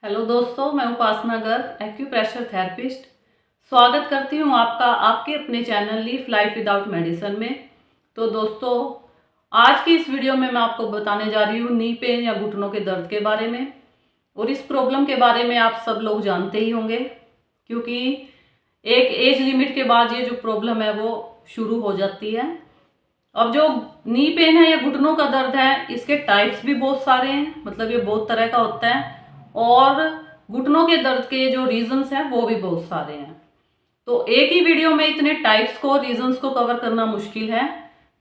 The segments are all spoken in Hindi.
हेलो दोस्तों, मैं उपासना गर्ग एक्यूप्रेशर थेरेपिस्ट स्वागत करती हूँ आपका आपके अपने channel leaf life without medicine में। तो दोस्तों, आज की इस वीडियो में मैं आपको बताने जा रही हूँ नी पेन या घुटनों के दर्द के बारे में। और इस प्रॉब्लम के बारे में आप सब लोग जानते ही होंगे, क्योंकि एक एज लिमिट के बाद ये जो प्रॉब्लम है वो शुरू हो जाती है। अब जो नी पेन है या घुटनों का दर्द है, इसके टाइप्स भी बहुत सारे हैं, मतलब ये बहुत तरह का होता है। और घुटनों के दर्द के जो रीजंस हैं वो भी बहुत सारे हैं। तो एक ही वीडियो में इतने टाइप्स को रीजंस को कवर करना मुश्किल है।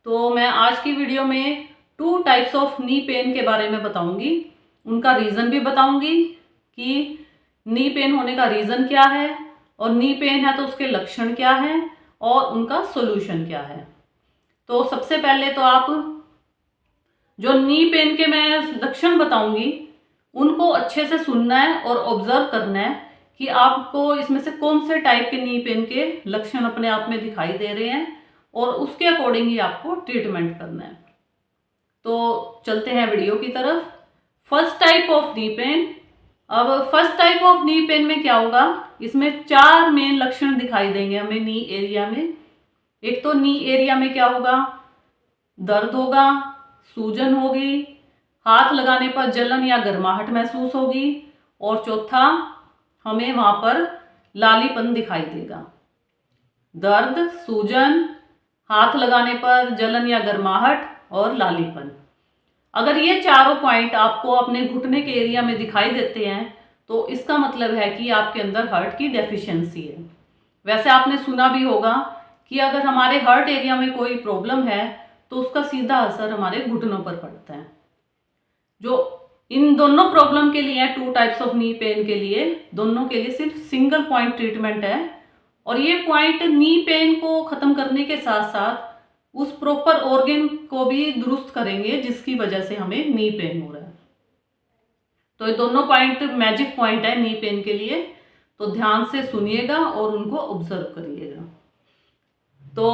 तो मैं आज की वीडियो में 2 टाइप्स ऑफ नी पेन के बारे में बताऊंगी, उनका रीज़न भी बताऊंगी कि नी पेन होने का रीज़न क्या है, और नी पेन है तो उसके लक्षण क्या हैं और उनका सोल्यूशन क्या है। तो सबसे पहले तो आप जो नी पेन के मैं लक्षण बताऊंगी उनको अच्छे से सुनना है और ऑब्जर्व करना है कि आपको इसमें से कौन से टाइप के नी पेन के लक्षण अपने आप में दिखाई दे रहे हैं, और उसके अकॉर्डिंग ही आपको ट्रीटमेंट करना है। तो चलते हैं वीडियो की तरफ। First type of knee pain. अब first type of knee pain में क्या होगा, इसमें 4 मेन लक्षण दिखाई देंगे हमें नी एरिया में। एक तो नी एरिया में क्या होगा, दर्द होगा, सूजन होगी, हाथ लगाने पर जलन या गर्माहट महसूस होगी, और चौथा, हमें वहां पर लालीपन दिखाई देगा। दर्द, सूजन, हाथ लगाने पर जलन या गर्माहट और लालीपन। अगर ये चारों पॉइंट आपको अपने घुटने के एरिया में दिखाई देते हैं तो इसका मतलब है कि आपके अंदर हर्ट की डेफिशिएंसी है। वैसे आपने सुना भी होगा कि अगर हमारे हर्ट एरिया में कोई प्रॉब्लम है तो उसका सीधा असर हमारे घुटनों पर पड़ता है। जो इन दोनों प्रॉब्लम के लिए 2 टाइप्स ऑफ नी पेन के लिए, दोनों के लिए सिर्फ सिंगल पॉइंट ट्रीटमेंट है। और ये पॉइंट नी पेन को खत्म करने के साथ साथ उस प्रॉपर ऑर्गन को भी दुरुस्त करेंगे जिसकी वजह से हमें नी पेन हो रहा है। तो ये दोनों पॉइंट मैजिक पॉइंट है नी पेन के लिए। तो ध्यान से सुनिएगा और उनको ऑब्जर्व करिएगा। तो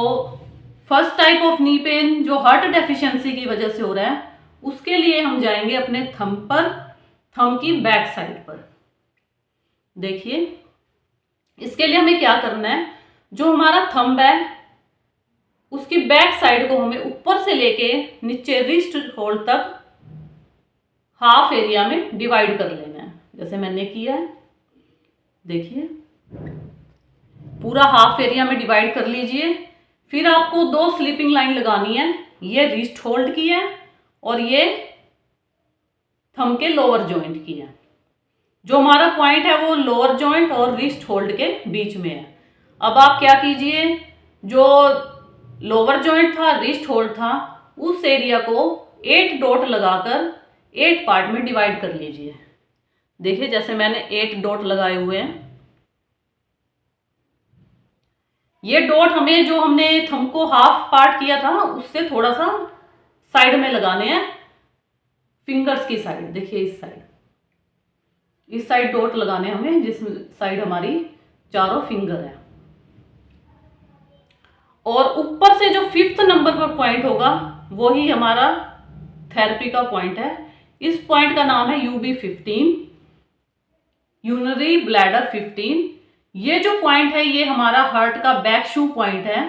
first type of knee pen जो हार्ट डेफिशिएंसी की वजह से हो रहा है, उसके लिए हम जाएंगे अपने थंब पर, थंब की बैक साइड पर। देखिए, इसके लिए हमें क्या करना है, जो हमारा थंब है उसकी बैक साइड को हमें ऊपर से लेके नीचे रिस्ट होल्ड तक हाफ एरिया में डिवाइड कर लेना है, जैसे मैंने किया है। देखिए, पूरा हाफ एरिया में डिवाइड कर लीजिए। फिर आपको 2 स्लीपिंग लाइन लगानी है, ये रिस्ट होल्ड की है और ये थंब के लोअर जॉइंट की है। जो हमारा पॉइंट है वो लोअर जॉइंट और रिस्ट होल्ड के बीच में है। अब आप क्या कीजिए, जो लोअर जॉइंट था, रिस्ट होल्ड था, उस एरिया को 8 डॉट लगाकर 8 पार्ट में डिवाइड कर लीजिए। देखिए, जैसे मैंने 8 डॉट लगाए हुए हैं। ये डॉट हमें, जो हमने थंब को हाफ पार्ट किया था उससे थोड़ा सा साइड में लगाने हैं, फिंगर्स की साइड। देखिए, इस साइड डॉट लगाने हमें, जिस साइड हमारी चारों फिंगर है। और ऊपर से जो 5th नंबर पर पॉइंट होगा वो ही हमारा थेरेपी का पॉइंट है। इस पॉइंट का नाम है UB15, यूरिनरी ब्लैडर 15। ये जो पॉइंट है ये हमारा हार्ट का बैक शू पॉइंट है,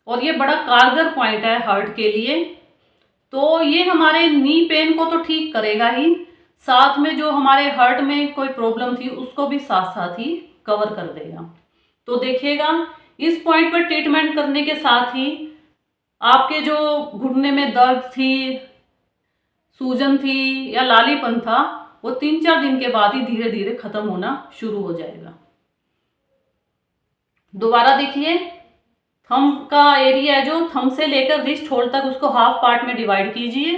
और ये बड़ा कारगर पॉइंट है हार्ट के लिए। तो ये हमारे नी पेन को तो ठीक करेगा ही, साथ में जो हमारे हार्ट में कोई प्रॉब्लम थी उसको भी साथ साथ ही कवर कर देगा। तो देखिएगा, इस पॉइंट पर ट्रीटमेंट करने के साथ ही आपके जो घुटने में दर्द थी, सूजन थी या लालीपन था, वो 3-4 दिन के बाद ही धीरे धीरे खत्म होना शुरू हो जाएगा। दोबारा देखिए, थंब का एरिया है, जो थंब से लेकर रिस्ट होल्ड तक, उसको हाफ पार्ट में डिवाइड कीजिए।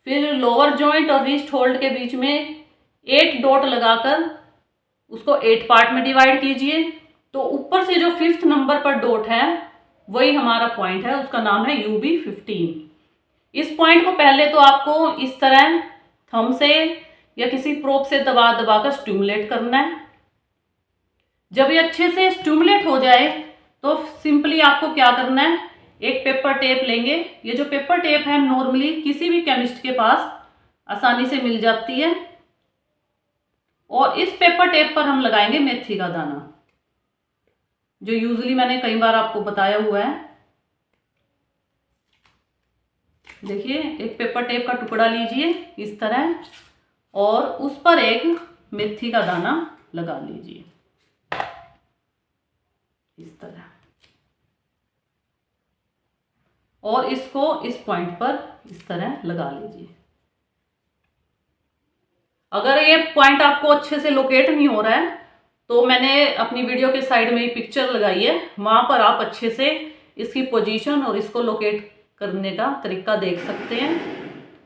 फिर लोअर जॉइंट और रिस्ट होल्ड के बीच में 8 डॉट लगाकर उसको 8 पार्ट में डिवाइड कीजिए। तो ऊपर से जो 5th नंबर पर डॉट है वही हमारा पॉइंट है, उसका नाम है UB15। इस पॉइंट को पहले तो आपको इस तरह थंब से या किसी प्रोब से दबा दबा कर स्टिमुलेट करना है। जब ये अच्छे से स्टिमुलेट हो जाए तो सिंपली आपको क्या करना है, एक पेपर टेप लेंगे। ये जो पेपर टेप है नॉर्मली किसी भी केमिस्ट के पास आसानी से मिल जाती है। और इस पेपर टेप पर हम लगाएंगे मेथी का दाना, जो यूजुअली मैंने कई बार आपको बताया हुआ है। देखिए, एक पेपर टेप का टुकड़ा लीजिए इस तरह, और उस पर एक मेथी का दाना लगा लीजिए इस तरह, और इसको इस पॉइंट पर इस तरह लगा लीजिए। अगर ये पॉइंट आपको अच्छे से लोकेट नहीं हो रहा है तो मैंने अपनी वीडियो के साइड में ही पिक्चर लगाई है, वहां पर आप अच्छे से इसकी पोजीशन और इसको लोकेट करने का तरीका देख सकते हैं।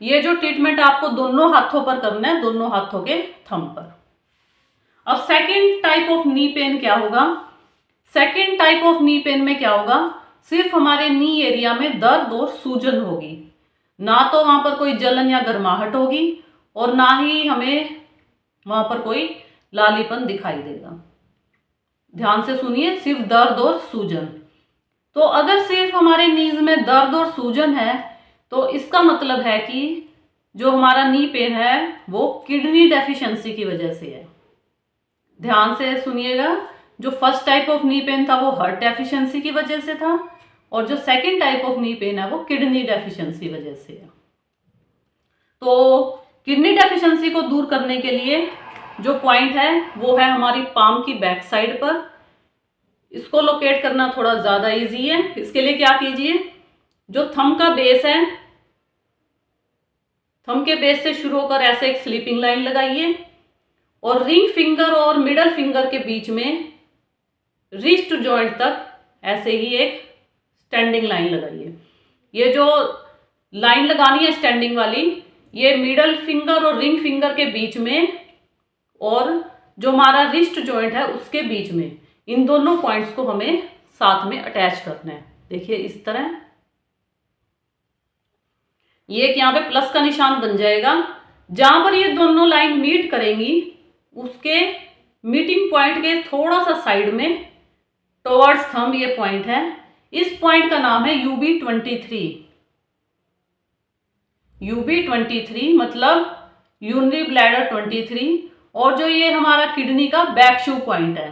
ये जो ट्रीटमेंट आपको दोनों हाथों पर करना है, दोनों हाथों के थंब पर। अब second type of knee pen क्या होगा? Second type of knee pain में क्या होगा, सिर्फ हमारे नी एरिया में दर्द और सूजन होगी, ना तो वहां पर कोई जलन या गर्माहट होगी और ना ही हमें वहां पर कोई लालीपन दिखाई देगा। ध्यान से सुनिए, सिर्फ दर्द और सूजन। तो अगर सिर्फ हमारे नीज में दर्द और सूजन है तो इसका मतलब है कि जो हमारा नी पेन है वो किडनी डेफिशिएंसी की वजह से है। ध्यान से सुनिएगा, जो first type of knee pen था वो हार्ट डेफिशिएंसी की वजह से था, और जो second type of knee pen है वो किडनी डेफिशिएंसी वजह से है। तो किडनी डेफिशिएंसी को दूर करने के लिए जो पॉइंट है वो है हमारी पाम की बैक साइड पर। इसको लोकेट करना थोड़ा ज़्यादा इजी है। इसके लिए क्या कीजिए, जो थंब का बेस है, थंब के बेस से शुरू होकर ऐसे एक स्लीपिंग लाइन लगाइए, और रिंग फिंगर और मिडल फिंगर के बीच में रिस्ट जॉइंट तक ऐसे ही एक स्टैंडिंग लाइन लगाइए। ये जो लाइन लगानी है स्टैंडिंग वाली, ये मिडल फिंगर और रिंग फिंगर के बीच में और जो हमारा रिस्ट जॉइंट है उसके बीच में, इन दोनों पॉइंट्स को हमें साथ में अटैच करना है। देखिए इस तरह, ये एक यहाँ पे प्लस का निशान बन जाएगा। जहां पर ये दोनों लाइन मीट करेंगी उसके मीटिंग पॉइंट के थोड़ा सा साइड में टुवर्ड्स थंब ये पॉइंट है। इस पॉइंट का नाम है UB23। UB23 मतलब यूरिनरी ब्लैडर 23, और जो ये हमारा किडनी का बैक शू पॉइंट है।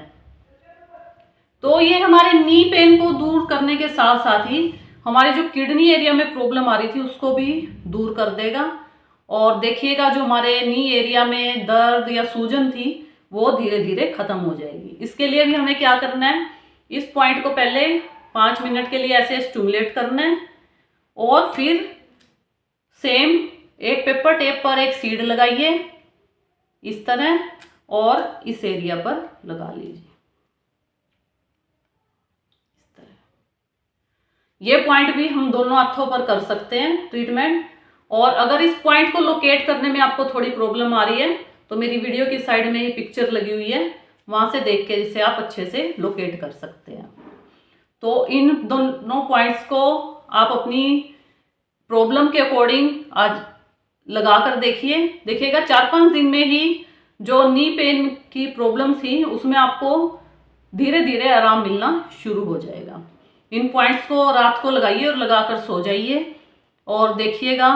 तो ये हमारे नी पेन को दूर करने के साथ साथ ही हमारे जो किडनी एरिया में प्रॉब्लम आ रही थी उसको भी दूर कर देगा। और देखिएगा, जो हमारे नी एरिया में दर्द या सूजन थी वो धीरे धीरे खत्म हो जाएगी। इसके लिए भी हमें क्या करना है, इस पॉइंट को पहले 5 मिनट के लिए ऐसे स्टिमुलेट करना है, और फिर सेम एक पेपर टेप पर एक सीड लगाइए इस तरह, और इस एरिया पर लगा लीजिए इस तरह। ये पॉइंट भी हम दोनों हाथों पर कर सकते हैं ट्रीटमेंट। और अगर इस पॉइंट को लोकेट करने में आपको थोड़ी प्रॉब्लम आ रही है तो मेरी वीडियो की साइड में ही पिक्चर लगी हुई है, वहां से देख के इसे आप अच्छे से लोकेट कर सकते हैं। तो इन दोनों पॉइंट्स को आप अपनी प्रॉब्लम के अकॉर्डिंग आज लगा कर देखिएगा 4-5 दिन में ही जो नी पेन की प्रॉब्लम थी उसमें आपको धीरे धीरे आराम मिलना शुरू हो जाएगा। इन पॉइंट्स को रात को लगाइए और लगाकर सो जाइए, और देखिएगा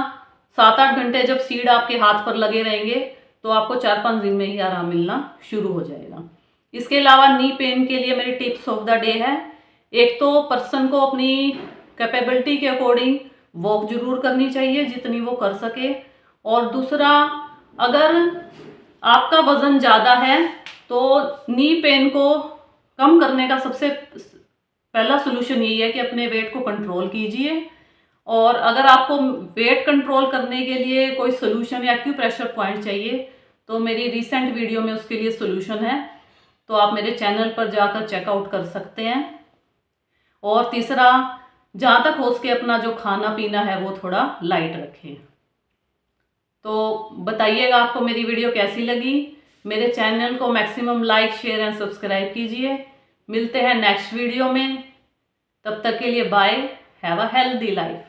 7-8 घंटे जब सीड आपके हाथ पर लगे रहेंगे तो आपको 4-5 दिन में ही आराम मिलना शुरू हो जाएगा। इसके अलावा नी पेन के लिए मेरी टिप्स ऑफ द डे है, एक तो पर्सन को अपनी कैपेबिलिटी के अकॉर्डिंग वॉक जरूर करनी चाहिए जितनी वो कर सके, और दूसरा, अगर आपका वजन ज़्यादा है तो नी पेन को कम करने का सबसे पहला सोल्यूशन यही है कि अपने वेट को कंट्रोल कीजिए। और अगर आपको वेट कंट्रोल करने के लिए कोई सोल्यूशन या एक्यूप्रेशर पॉइंट चाहिए तो मेरी रिसेंट वीडियो में उसके लिए सोल्यूशन है, तो आप मेरे चैनल पर जाकर चेकआउट कर सकते हैं। और तीसरा, जहाँ तक हो सके अपना जो खाना पीना है वो थोड़ा लाइट रखें। तो बताइएगा आपको मेरी वीडियो कैसी लगी। मेरे चैनल को maximum like, share and subscribe कीजिए। मिलते हैं नेक्स्ट वीडियो में, तब तक के लिए bye. Have a healthy life.